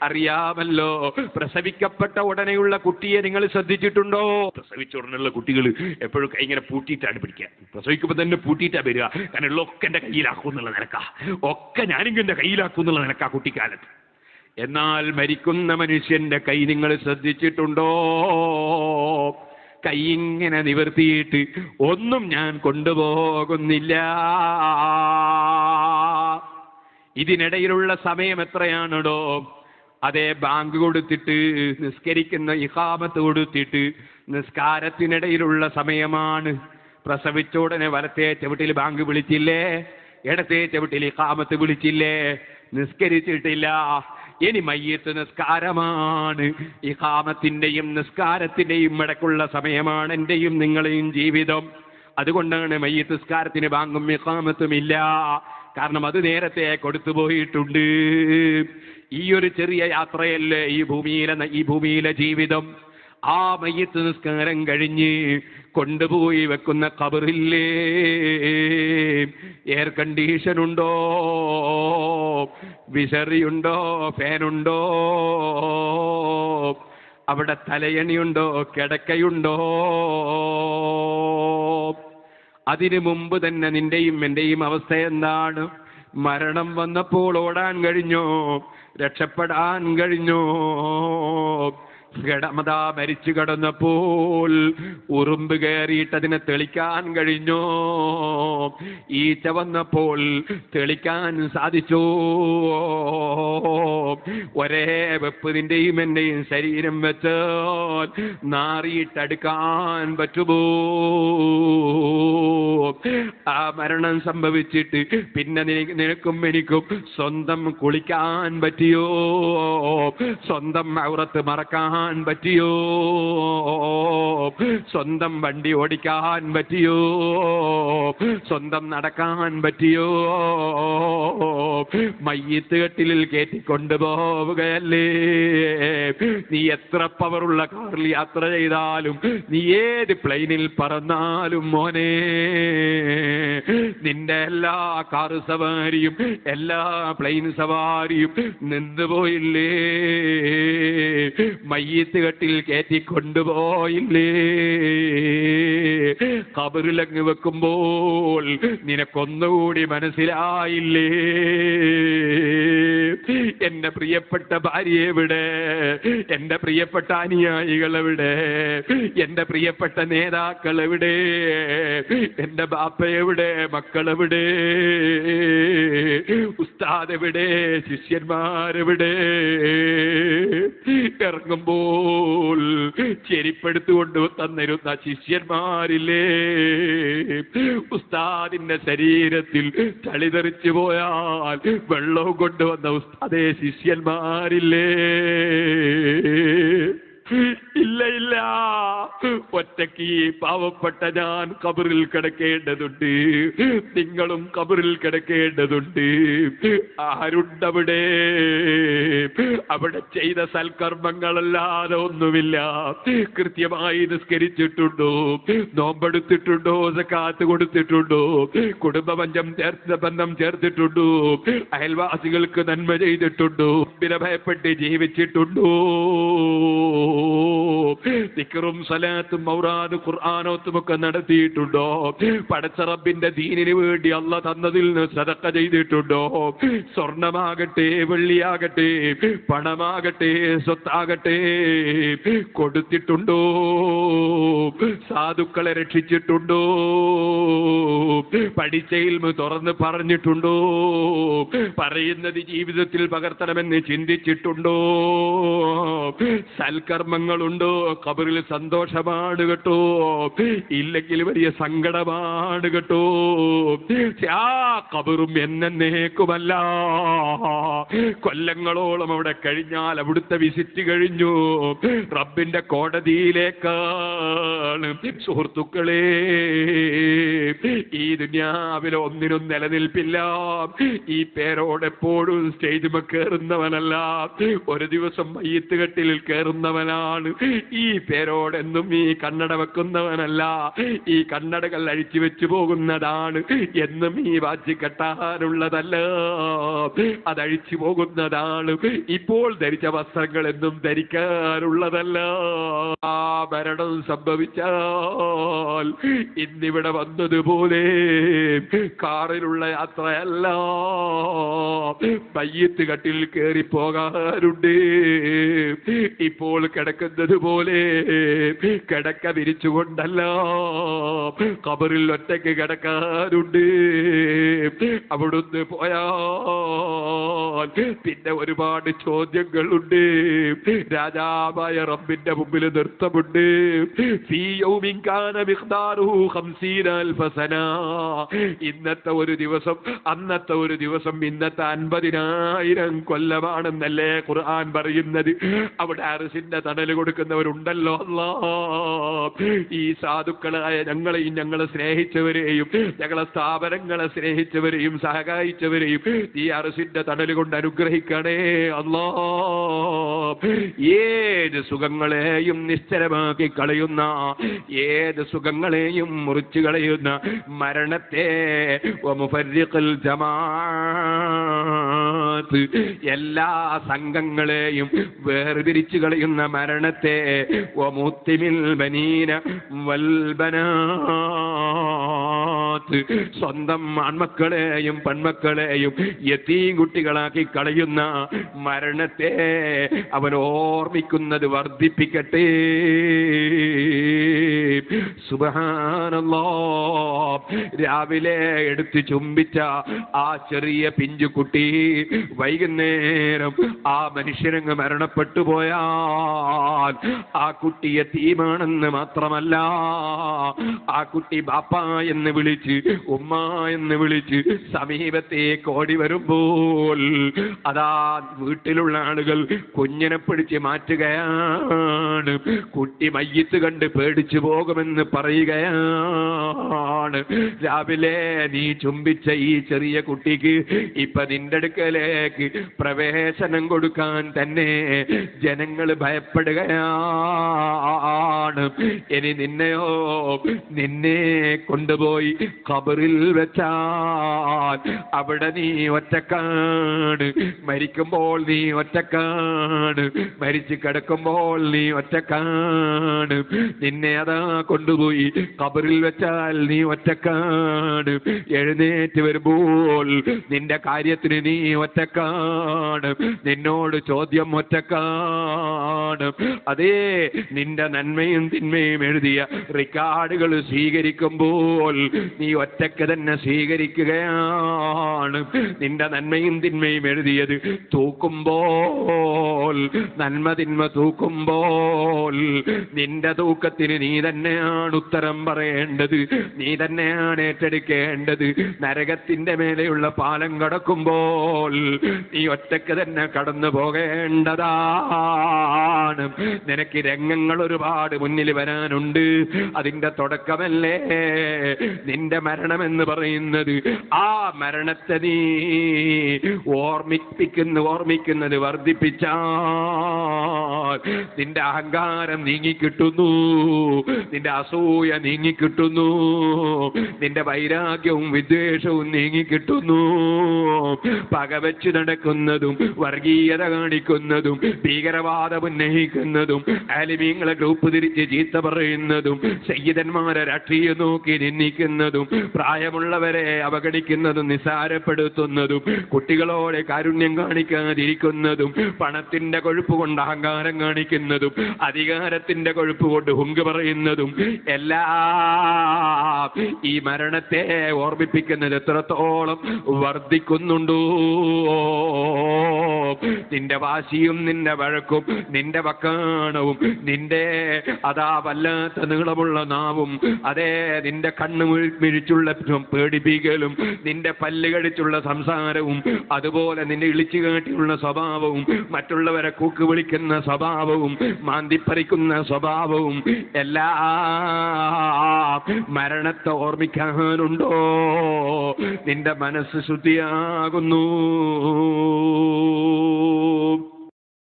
അറിയാമല്ലോ, പ്രസവിക്കപ്പെട്ട ഉടനെയുള്ള കുട്ടിയെ നിങ്ങൾ ശ്രദ്ധിച്ചിട്ടുണ്ടോ? പ്രസവിച്ച ഉടനെയുള്ള കുട്ടികൾ എപ്പോഴും കൈ ഇങ്ങനെ പൂട്ടിയിട്ടാണ് പിടിക്കുക. പ്രസവിക്കുമ്പോൾ തന്നെ പൂട്ടിയിട്ടാണ് വരിക. കാരണം ഉള്ളൊക്കെ എൻ്റെ കയ്യിലാക്കും എന്നുള്ള നിലക്കാ, ഒക്കെ ഞാനിങ്ങനെ കയ്യിലാക്കും എന്നുള്ള നിലക്കാ കുട്ടിക്കാലത്ത്. എന്നാൽ മരിക്കുന്ന മനുഷ്യന്റെ കൈ നിങ്ങൾ ശ്രദ്ധിച്ചിട്ടുണ്ടോ? കൈ ഇങ്ങനെ നിവർത്തിയിട്ട് ഒന്നും ഞാൻ കൊണ്ടുപോകുന്നില്ല. ഇതിനിടയിലുള്ള സമയം എത്രയാണോ? അതേ, ബാങ്ക് കൊടുത്തിട്ട് നിസ്കരിക്കുന്ന ഇഖാമത്ത് കൊടുത്തിട്ട് നിസ്കാരത്തിനിടയിലുള്ള സമയമാണ്. പ്രസവിച്ച ഉടനെ വലത്തെ ചവിട്ടിൽ ബാങ്ക് വിളിച്ചില്ലേ, ഇടത്തെ ചവിട്ടിൽ ഇഖാമത്ത് വിളിച്ചില്ലേ, നിസ്കരിച്ചിട്ടില്ല. ഇനി മയ്യിത്ത് നിസ്കാരമാണ്. ഇഖാമത്തിന്റെയും നിസ്കാരത്തിന്റെയും ഇടയ്ക്കുള്ള സമയമാണ് എന്റെയും നിങ്ങളെയും ജീവിതം. അതുകൊണ്ടാണ് മയ്യിത്ത് നിസ്കാരത്തിന് ബാങ്കും ഇഖാമത്തും ഇല്ല. കാരണം അത് നേരത്തെ കൊടുത്തു പോയിട്ടുണ്ട്. ഈ ഒരു ചെറിയ യാത്രയല്ലേ ഈ ഭൂമിയിലെ ജീവിതം. ആ മയ്യിത്ത് നിസ്കാരം കഴിഞ്ഞ് കൊണ്ടുപോയി വെക്കുന്ന ഖബറില്ലേ, എയർ കണ്ടീഷൻ ഉണ്ടോ, വിസറിയുണ്ടോ, ഫാനുണ്ടോ, അവിടെ തലയണിയുണ്ടോ, കിടക്കയുണ്ടോ? അതിനു മുമ്പ് തന്നെ നിന്റെയും എന്റെയും അവസ്ഥ എന്താണ്? മരണം വന്നപ്പോൾ ഓടാൻ കഴിഞ്ഞോ? രക്ഷപ്പെടാൻ കഴിഞ്ഞോ? മരിച്ചു കിടന്നപ്പോൾ ഉറുമ്പ് കയറിയിട്ട് അതിനെ തെളിക്കാൻ കഴിഞ്ഞോ? ഈച്ച വന്നപ്പോൾ തെളിക്കാൻ സാധിച്ചോ? ഒരേ വെപ്പ് നിന്റെയും എന്റെയും ശരീരം വെച്ച് നാറിയിട്ടെടുക്കാൻ പറ്റുമോ? ആ മരണം സംഭവിച്ചിട്ട് പിന്നെ നിനക്കും എനിക്കും സ്വന്തം കുളിക്കാൻ പറ്റിയോ? സ്വന്തം ഔറത്ത് മറക്കാൻ പറ്റിയോ? സ്വന്തം വണ്ടി ഓടിക്കാൻ പറ്റിയോ? സ്വന്തം നടക്കാൻ പറ്റിയോ? മയ്യിത്ത് കട്ടിലിൽ കയറ്റിക്കൊണ്ടുപോവുകയല്ലേ. നീ എത്ര പവറുള്ള കാറിൽ യാത്ര ചെയ്താലും, നീ ഏത് പ്ലെയിനിൽ പറന്നാലും മോനെ, നിന്റെ എല്ലാ കാർ സവാരിയും എല്ലാ പ്ലെയിൻ സവാരിയും നിന്നുപോയില്ലേ? മയ്യിത്ത് കട്ടിൽ കയറ്റിക്കൊണ്ടുപോയില്ലേ? ഖബറിലങ്ങ് വെക്കുമ്പോൾ നിനക്കൊന്നുകൂടി മനസ്സിലായില്ലേ? എന്റെ പ്രിയപ്പെട്ട ഭാര്യ എവിടെ? എന്റെ പ്രിയപ്പെട്ട അനുയായികൾ എവിടെ? എന്റെ പ്രിയപ്പെട്ട നേതാക്കൾ എവിടെ? എന്റെ ബാപ്പ എവിടെ? മക്കളെവിടെ? ഉസ്താദ് എവിടെ? ശിഷ്യന്മാരെവിടെ? ഇറങ്ങുമ്പോൾ ചെരിപ്പെടുത്തുകൊണ്ട് തന്നിരുന്ന ശിഷ്യന്മാരില്ലേ? ഉസ്താദിന്റെ ശരീരത്തിൽ ചളിതെറിച്ചു പോയാൽ വെള്ളവും കൊണ്ടുവന്ന ഉസ്താദേ ശിഷ്യന്മാരില്ലേ? ഇല്ല ഇല്ല, ഒറ്റയ്ക്ക് ഈ പാവപ്പെട്ട ഞാൻ ഖബറിൽ കിടക്കേണ്ടതുണ്ട്, നിങ്ങളും ഖബറിൽ കിടക്കേണ്ടതുണ്ട്. ആരുണ്ടവിടെ? അവിടെ ചെയ്ത സൽക്കർമ്മങ്ങളല്ലാതെ ഒന്നുമില്ല. കൃത്യമായി നിസ്കരിച്ചിട്ടുണ്ടോ? നോമ്പെടുത്തിട്ടുണ്ടോ? സക്കാത്ത് കൊടുത്തിട്ടുണ്ടോ? ബന്ധം ചേർത്തിട്ടുണ്ടോ? അയൽവാസികൾക്ക് നന്മ ചെയ്തിട്ടുണ്ടോ? ഭയപ്പെട്ട് ജീവിച്ചിട്ടുണ്ടോ? ദിക്റും സലാത്തും ഔറാദും ഖുർആനോത്തും ഒക്കെ നടത്തിയിട്ടുണ്ടോ? പടച്ച റബ്ബിന്റെ ദീനിന് വേണ്ടി അല്ലാഹ് തന്നതിൽ നിന്ന് സദഖ ചെയ്തിട്ടുണ്ടോ? സ്വർണമാകട്ടെ, വെള്ളിയാകട്ടെ, പണമാകട്ടെ, സ്വത്താകട്ടെ കൊടുത്തിട്ടുണ്ടോ? സാധുക്കളെ രക്ഷിച്ചിട്ടുണ്ടോ? പഠിച്ച ഇൽമ് തുറന്ന് പറഞ്ഞിട്ടുണ്ടോ? പറയുന്നത് ജീവിതത്തിൽ പകർത്തണമെന്ന് ചിന്തിച്ചിട്ടുണ്ടോ? സൽക്കർമ്മങ്ങളുണ്ടോ? ഖബറിൽ സന്തോഷമാണ് കേട്ടോ, ഇല്ലെങ്കിൽ വലിയ സങ്കടമാണ് കേട്ടോ. ആ ഖബറും എന്നേക്കുമല്ല. കൊല്ലങ്ങളോളം അവിടെ കഴിഞ്ഞാൽ അവിടുത്തെ വിസിറ്റ് കഴിഞ്ഞു. റബ്ബിന്റെ കോടതിയിലേക്കാണ് സുഹൃത്തുക്കളെ. ഈ ദുനിയാവിൽ ഒന്നിനും നിലനിൽപ്പില്ല. ഈ പേരോടെപ്പോഴും സ്റ്റേജുമ കയറുന്നവനല്ല, ഒരു ദിവസം മയ്യിത്ത് കട്ടിലിൽ കയറുന്നവനാണ്. ഈ പേരോടെന്നും ഈ കണ്ണട വെക്കുന്നവനല്ല, ഈ കണ്ണടകൾ അഴിച്ചു വെച്ചു പോകുന്നതാണ്, എന്നും ഈ വാച്ച് കെട്ടാനുള്ളതല്ല, അതഴിച്ചു പോകുന്നതാണ്. ഇപ്പോൾ ധരിച്ച വസ്ത്രങ്ങൾ എന്നും ധരിക്കാനുള്ളതല്ല. ആ മരണം സംഭവിച്ചാൽ ഇന്നിവിടെ വന്നതുപോലെ കാറിലുള്ള യാത്രയല്ല, മയ്യിത്ത് കട്ടിൽ കയറി പോകാറുണ്ട്. ഇപ്പോൾ കിടക്കുന്നത് പോലെ കിടക്ക വിരിച്ചുകൊണ്ടല്ല, ഖബറിൽ ഒറ്റയ്ക്ക് കിടക്കാറുണ്ട്. അവിടുന്ന് പോയാൽ പിന്നെ ഒരുപാട് ചോദ്യങ്ങളുണ്ട്. രാജാവായ റബ്ബിന്റെ മുമ്പിൽ നൃത്തമുണ്ട്. ഫീ യൗമിൻ കാന മിഖ്ദാറുഹു 50,000 സന. ഇന്നത്തെ ഒരു ദിവസം, അന്നത്തെ ഒരു ദിവസം ഇന്നത്തെ 50,000 കൊല്ലമാണെന്നല്ലേ ഖുർആൻ പറയുന്നത്. അവിടെ അർശിന്റെ തണല് കൊടുക്കുന്നവരുണ്ടല്ലോ അല്ലാഹ്. ഈ സാധുക്കളായ ഞങ്ങളെയും ഞങ്ങളെ സ്നേഹിച്ചവരെയും ഞങ്ങളെ സ്ഥാപനങ്ങളെ സ്നേഹിച്ചവരെയും സഹായിച്ചവരെയും ഈ അർശിന്റെ തണല് കൊണ്ട് അനുഗ്രഹിക്കണേ അല്ലാഹ്. ഏത് സുഖങ്ങളെയും നിശ്ചലമാക്കി കളയുന്ന, ഏത് സുഖങ്ങളെയും മുറിച്ചു കളയുന്ന മരണത്തെ വമുഫർരിഖുൽ ജമാഅത്ത്, എല്ലാ സംഘങ്ങളെയും വേർതിരിച്ചു കളയുന്ന മരണത്തെ വമുത്തിമിൽ ബനീന വൽ ബനാത്ത്, സ്വന്തം ആൺമക്കളെയും പെൺമക്കളെയും യതീം കുട്ടികളാക്കി കളയുന്ന മരണത്തെ അവൻ ഓർമ്മിക്കുന്നത് വർദ്ധിപ്പിക്കട്ടെ. സുബ്ഹാനല്ലാഹ്. രാവിലെ എടുത്ത് ചുംബിച്ച ആ ചെറിയ പിഞ്ചുകുട്ടി വൈകുന്നേരം ആ മനുഷ്യനങ്ങ് മരണപ്പെട്ടു പോയാൽ ആ കുട്ടി യതീമാണെന്ന് മാത്രമല്ല, ആ കുട്ടി ബാപ്പ എന്ന് വിളിച്ച് ഉമ്മ എന്ന് വിളിച്ച് സമീപത്തേക്ക് ഓടി വരുമ്പോൾ അതാ വീട്ടിലുള്ള ആളുകൾ കുഞ്ഞിനെ പിടിച്ച് മാറ്റുകയാണ്. കുട്ടി മയ്യിത്ത് കണ്ട് പേടിച്ചു പോകുമെന്ന് പറയുകയാണ്. രാവിലെ നീ ചുംബിച്ച ഈ ചെറിയ കുട്ടിക്ക് ഇപ്പൊ നിന്റെ അടുക്കലേക്ക് പ്രവേശനം കൊടുക്കാൻ തന്നെ ജനങ്ങൾ ഭയപ്പെടുകയാണ്. ഇനി നിന്നെ കൊണ്ടുപോയി ഖബറിൽ വെച്ചാൽ അവിടെ നീ ഒറ്റക്കാണ്, മരിക്കുമ്പോൾ നീ ഒറ്റക്കാണ്, മരിച്ചു കിടക്കുമ്പോൾ നീ ഒറ്റക്കാണ്. നിന്നെ അതാ കൊണ്ടുപോയി ഖബറിൽ വെച്ചാൽ നീ ഒറ്റക്കാണ്. എഴുന്നേറ്റ് വരുമ്പോൾ നിന്റെ കാര്യത്തിന് നീ ഒറ്റക്കാണ്, നിന്നോട് ചോദ്യം ഒറ്റക്കാണ്. അതേ, നിന്റെ നന്മയും തിന്മയും എഴുതിയ റിക്കാർഡുകൾ സ്വീകരിക്കുമ്പോൾ നീ ഒറ്റക്ക് തന്നെ സ്വീകരിക്കുകയാണ്. നിന്റെ നന്മയും തിന്മയും എഴുതിയത് തൂക്കുമ്പോൾ, നന്മ തിന്മ തൂക്കുമ്പോൾ നിന്റെ തൂക്കത്തിന് നീ തന്നെയാണ് ഉത്തരം പറയേണ്ടത്, നീ തന്നെയാണ് ഏറ്റെടുക്കേണ്ടത്. നരകത്തിന്റെ മേലെയുള്ള പാലം കടക്കുമ്പോൾ നീ ഒറ്റക്ക് തന്നെ കടന്നു പോകേണ്ടതാണ്. നിനക്ക് രംഗങ്ങൾ ഒരുപാട് മുന്നിൽ വരാനുണ്ട്. അതിന്റെ തുടക്കമല്ലേ നിന്റെ മരണമെന്ന് പറയുന്നത്. ആ മരണത്തെ നീ ഓർമ്മിക്കുന്നത് വർദ്ധിപ്പിച്ചാൽ നിന്റെ അഹങ്കാരം നീങ്ങിക്കിട്ടുന്നു, നിന്റെ അസൂയ നീങ്ങിക്കിട്ടുന്നു, നിന്റെ വൈരാഗ്യവും വിദ്വേഷവും നീങ്ങിക്കിട്ടുന്നു. പകവച്ച് നടക്കുന്നതും വർഗീയത കാണിക്കുന്നതും ഭീകരവാദം ഉന്നയിക്കുന്നതും ആലിമീങ്ങളെ ഗ്രൂപ്പ് തിരിച്ച് ചീത്ത പറയുന്നതും സയ്യിദന്മാരെ രാഷ്ട്രീയം നോക്കി നിന്ദിക്കുന്നതും പ്രായമുള്ളവരെ അവഗണിക്കുന്നതും നിസാരപ്പെടുത്തുന്നതും കുട്ടികളോടെ കാരുണ്യം കാണിക്കാതിരിക്കുന്നതും പണത്തിന്റെ കൊഴുപ്പ് കൊണ്ട് അഹങ്കാരം കാണിക്കുന്നതും അധികാരത്തിന്റെ കൊഴുപ്പ് കൊണ്ട് ഹുങ്ക് പറയുന്നതും എല്ലാം ഈ മരണത്തെ ഓർമ്മിപ്പിക്കുന്നത് എത്രത്തോളം വർദ്ധിക്കുന്നുണ്ടോ. നിന്റെ വാശിയും നിന്റെ വഴക്കും നിന്റെ വക്കാണവും നിന്റെ അതാ വല്ലാത്ത നീളമുള്ള നാവും അതേ നിന്റെ കണ്ണ് മിഴിച്ചുള്ള പേടിപ്പിക്കലും നിന്റെ പല്ല് കടിച്ചുള്ള സംസാരവും അതുപോലെ നിന്റെ ഇളിച്ചു കാട്ടിയുള്ള സ്വഭാവവും മറ്റുള്ളവരെ കൂക്ക് വിളിക്കുന്ന സ്വഭാവവും മാന്തിപ്പറിക്കുന്ന സ്വഭാവവും എല്ലാം മരണത്തെ ഓർമ്മിക്കാനുണ്ടോ? നിന്റെ മനസ്സ് ശുദ്ധിയാകുന്നു.